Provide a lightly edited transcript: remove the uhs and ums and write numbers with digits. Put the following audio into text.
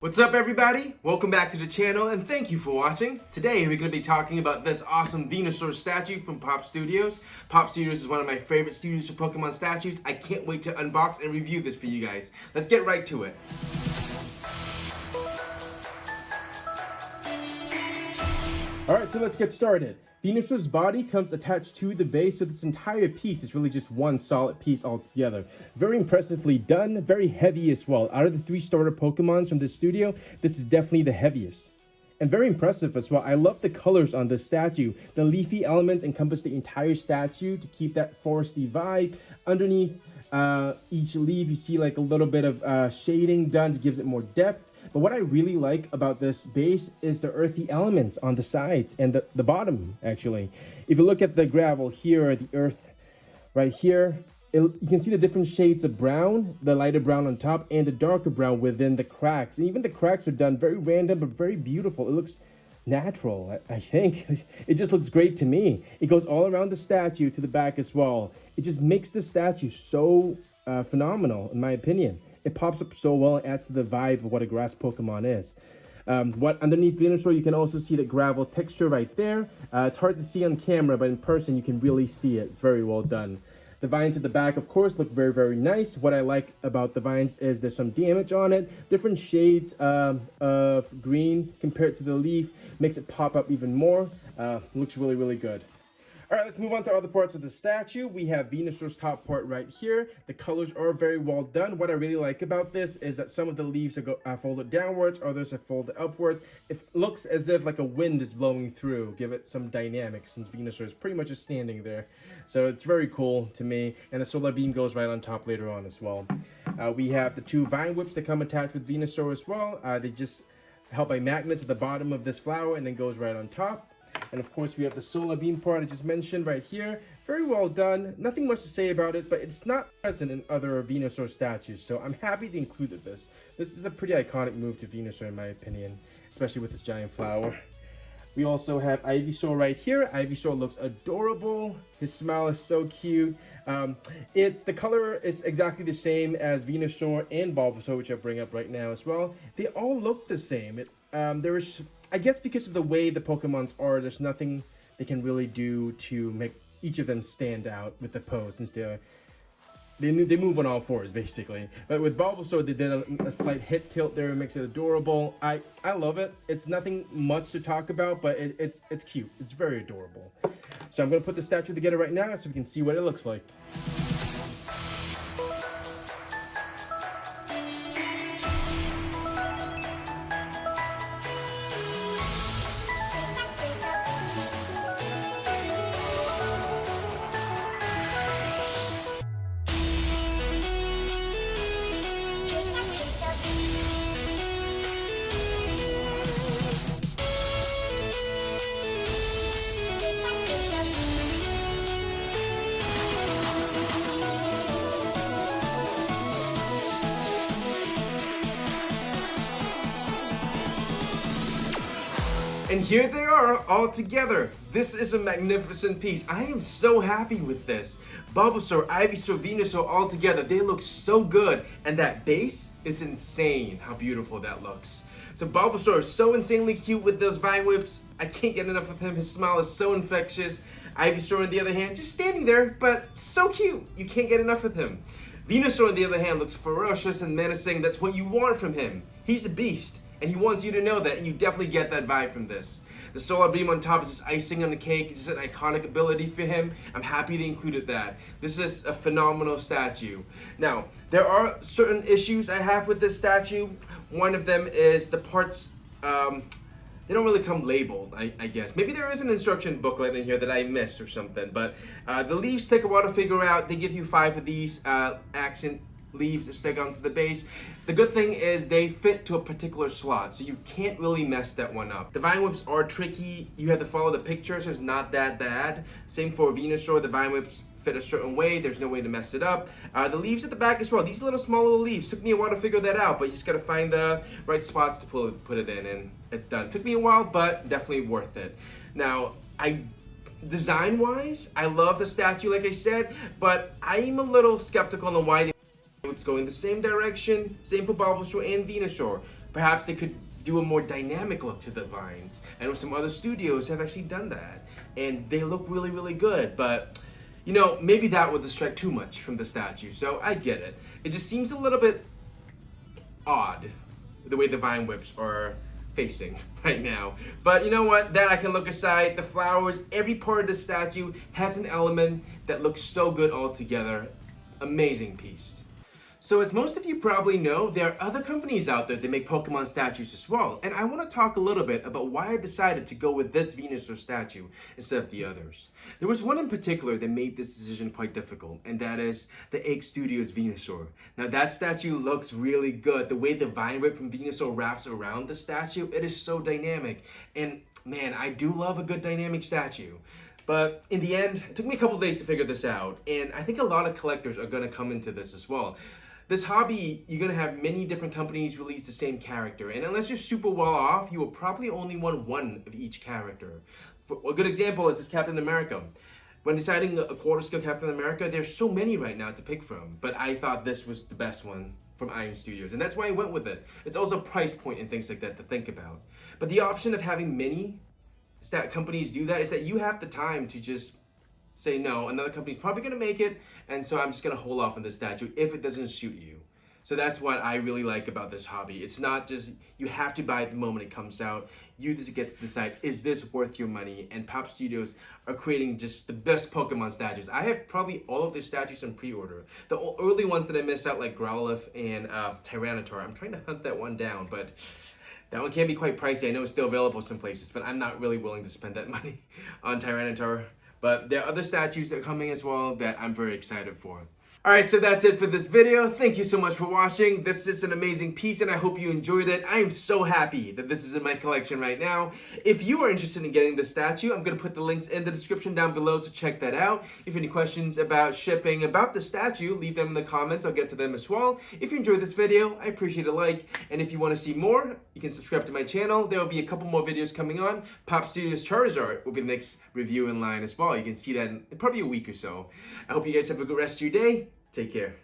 What's up everybody? Welcome back to the channel and thank you for watching. Today we're going to be talking about this awesome Venusaur statue from PPAP Studios. PPAP Studios is one of my favorite studios for Pokemon statues. I can't wait to unbox and review this for you guys. Let's get right to it. Alright, so let's get started. Venusaur's body comes attached to the base, so this entire piece is really just one solid piece altogether. Very impressively done, very heavy as well. Out of the 3 starter Pokemons from this studio, this is definitely the heaviest. And very impressive as well. I love the colors on this statue. The leafy elements encompass the entire statue to keep that foresty vibe. Underneath each leaf, you see like a little bit of shading done to give it more depth. But what I really like about this base is the earthy elements on the sides and the bottom, actually. If you look at the gravel here, the earth right here, you can see the different shades of brown, the lighter brown on top and the darker brown within the cracks. And even the cracks are done very random but very beautiful. It looks natural, I think. It just looks great to me. It goes all around the statue to the back as well. It just makes the statue so phenomenal, in my opinion. It pops up so well and adds to the vibe of what a grass Pokemon is. What underneath Venusaur, you can also see the gravel texture right there. It's hard to see on camera, but in person you can really see it. It's very well done. The vines at the back, of course, look very, very nice. What I like about the vines is there's some damage on it. Different shades of green compared to the leaf makes it pop up even more. Looks really, really good. All right, let's move on to other parts of the statue. We have Venusaur's top part right here. The colors are very well done. What I really like about this is that some of the leaves are folded downwards, others are folded upwards. It looks as if like a wind is blowing through. Give it some dynamics since Venusaur is pretty much just standing there. So it's very cool to me. And the solar beam goes right on top later on as well. We have the 2 vine whips that come attached with Venusaur as well. They just held by magnets at the bottom of this flower and then goes right on top. And of course we have the solar beam part I just mentioned right here. Very well done. Nothing much to say about it, but it's not present in other Venusaur statues, so I'm happy to include this. This is a pretty iconic move to Venusaur in my opinion, especially with this giant flower. We also have Ivysaur right here. Ivysaur looks adorable. His smile is so cute. The color is exactly the same as Venusaur and Bulbasaur, which I bring up right now as well. They all look the same. I guess because of the way the Pokemons are, there's nothing they can really do to make each of them stand out with the pose, since they move on all 4s basically. But with Bulbasaur, they did a slight hip tilt there, makes it adorable. I love it. It's nothing much to talk about, but it's cute. It's very adorable. So I'm gonna put the statue together right now so we can see what it looks like. And here they are all together. This is a magnificent piece. I am so happy with this. Bulbasaur, Ivysaur, Venusaur all together. They look so good. And that base is insane how beautiful that looks. So Bulbasaur is so insanely cute with those vine whips. I can't get enough of him. His smile is so infectious. Ivysaur on the other hand, just standing there, but so cute. You can't get enough of him. Venusaur on the other hand looks ferocious and menacing. That's what you want from him. He's a beast. And he wants you to know that, and you definitely get that vibe from this. The solar beam on top is just icing on the cake. It's just an iconic ability for him. I'm happy they included that. This is a phenomenal statue. Now, there are certain issues I have with this statue. One of them is the parts, they don't really come labeled, I guess. Maybe there is an instruction booklet in here that I missed or something, but the leaves take a while to figure out. They give you 5 of these accent leaves that stick onto the base. The good thing is they fit to a particular slot, so you can't really mess that one up. The vine whips are tricky. You have to follow the picture, so it's not that bad. Same for Venusaur. The vine whips fit a certain way. There's no way to mess it up. The leaves at the back as well. These little small little leaves. Took me a while to figure that out, but you just gotta find the right spots to put it in, and it's done. Took me a while, but definitely worth it. Now, design-wise, I love the statue, like I said, but I'm a little skeptical on why they it's going the same direction, same for Bulbasaur and Venusaur. Perhaps they could do a more dynamic look to the vines. I know some other studios have actually done that, and they look really, really good, but you know, maybe that would distract too much from the statue, so I get it. It just seems a little bit odd, the way the vine whips are facing right now. But you know what, that I can look aside. The flowers, every part of the statue has an element that looks so good all together. Amazing piece. So as most of you probably know, there are other companies out there that make Pokemon statues as well. And I want to talk a little bit about why I decided to go with this Venusaur statue instead of the others. There was one in particular that made this decision quite difficult, and that is the PPAP Studios Venusaur. Now that statue looks really good. The way the vine whip from Venusaur wraps around the statue, it is so dynamic. And man, I do love a good dynamic statue. But in the end, it took me a couple days to figure this out, and I think a lot of collectors are going to come into this as well. This hobby, you're going to have many different companies release the same character, and unless you're super well off, you will probably only want one of each character. A good example is this Captain America. When deciding a quarter scale Captain America, there's so many right now to pick from, but I thought this was the best one from Iron Studios, and that's why I went with it. It's also price point and things like that to think about. But the option of having many companies do that is that you have the time to just say no, another company's probably going to make it, and so I'm just going to hold off on this statue if it doesn't suit you. So that's what I really like about this hobby. It's not just you have to buy it the moment it comes out. You just get to decide, is this worth your money? And PPAP Studios are creating just the best Pokemon statues. I have probably all of the statues in pre-order. The early ones that I missed out, like Growlithe and Tyranitar, I'm trying to hunt that one down, but that one can be quite pricey. I know it's still available some places, but I'm not really willing to spend that money on Tyranitar. But there are other statues that are coming as well that I'm very excited for. Alright, so that's it for this video. Thank you so much for watching. This is an amazing piece and I hope you enjoyed it. I am so happy that this is in my collection right now. If you are interested in getting the statue, I'm going to put the links in the description down below, so check that out. If you have any questions about shipping, about the statue, leave them in the comments. I'll get to them as well. If you enjoyed this video, I appreciate a like. And if you want to see more, you can subscribe to my channel. There will be a couple more videos coming on. PPAP Studios Charizard will be the next review in line as well. You can see that in probably a week or so. I hope you guys have a good rest of your day. Take care.